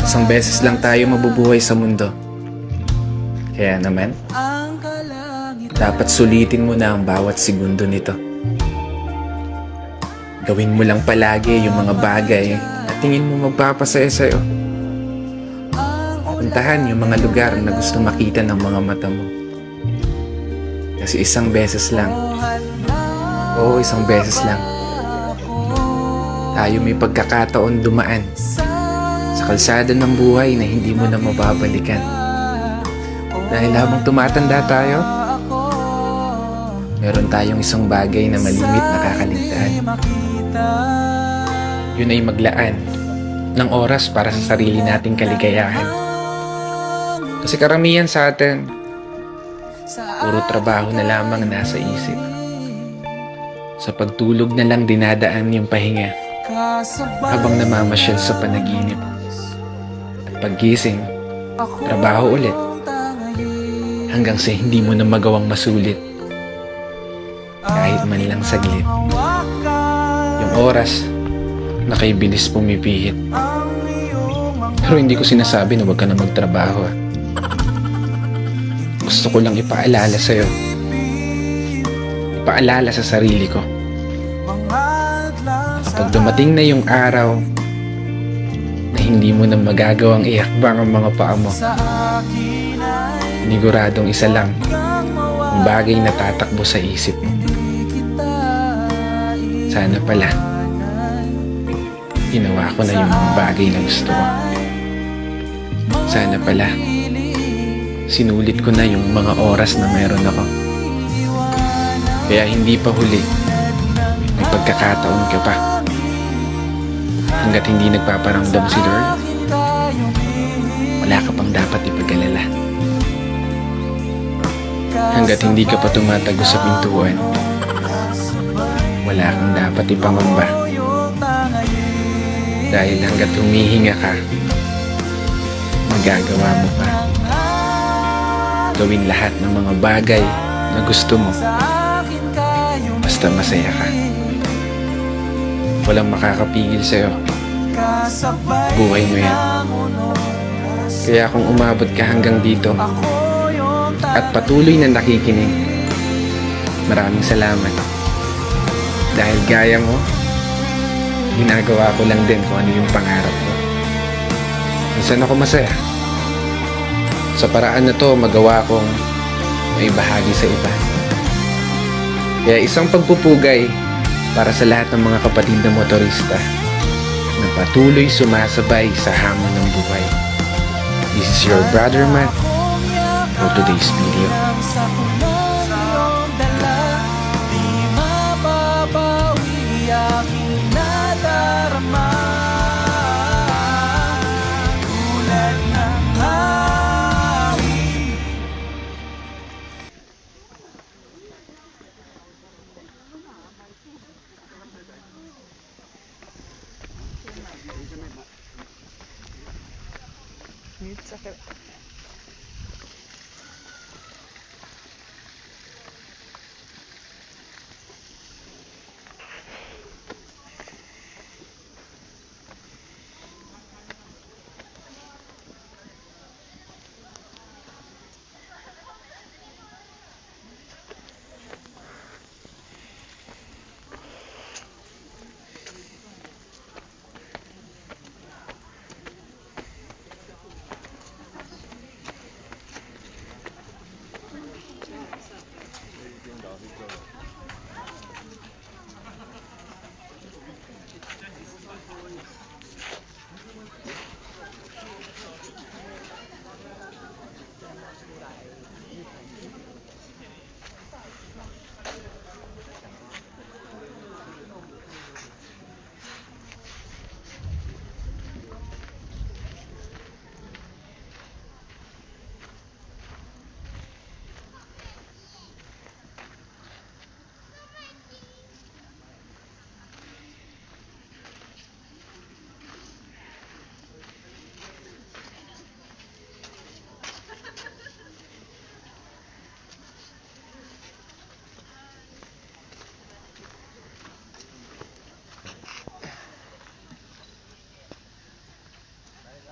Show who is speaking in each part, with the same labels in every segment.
Speaker 1: Isang beses lang tayo mabubuhay sa mundo. Kaya naman, dapat sulitin mo na ang bawat segundo nito. Gawin mo lang palagi yung mga bagay na tingin mo magpapasaya sa'yo. Puntahan yung mga lugar na gusto makita ng mga mata mo. Kasi isang beses lang, oo, isang beses lang, tayo may pagkakataon dumaan sa kalsada ng buhay na hindi mo na mababalikan. Dahil habang tumatanda tayo, meron tayong isang bagay na malimit na kakaligtaan. Yun ay maglaan ng oras para sa sarili nating kaligayahan. Kasi karamihan sa atin, puro trabaho na lamang nasa isip. Sa pagtulog na lang dinadaan yung pahinga habang namamasyal sa panaginip. At paggising, trabaho ulit hanggang sa hindi mo na magawang masulit kahit man lang saglit. Yung oras na kay bilis pumipihit. Pero hindi ko sinasabi na huwag ka na magtrabaho. Gusto ko lang ipaalala sa'yo, ipaalala sa sarili ko, kapag dumating na yung araw na hindi mo na magagawang iakbang ang mga paa mo, siniguradong isa lang ang bagay na tatakbo sa isip mo. Sana pala ginawa ko na yung mga bagay na gusto ko. Sana pala sinulit ko na yung mga oras na meron ako. Kaya hindi pa huli, may pagkakataon ka pa. Hanggat hindi nagpaparamdam si Lord, wala ka pang dapat ipag-alala. Hanggat hindi ka pa tumatago sa pintuan, wala kang dapat ipangamba. Dahil hanggat humihinga ka, magagawa mo pa. Gawin lahat ng mga bagay na gusto mo, basta masaya ka. Walang makakapigil sa'yo. Buhay mo yan. Kaya kung umabot ka hanggang dito at patuloy na nakikinig, maraming salamat. Dahil gaya mo, ginagawa ko lang din kung ano yung pangarap ko. Minsan ako masaya. Sa paraan na to, magawa kong may bahagi sa iba. Kaya isang pagpupugay para sa lahat ng mga kapatid na motorista na patuloy sumasabay sa hamon ng buhay. This is your brother Matt for today's video.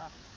Speaker 2: ka.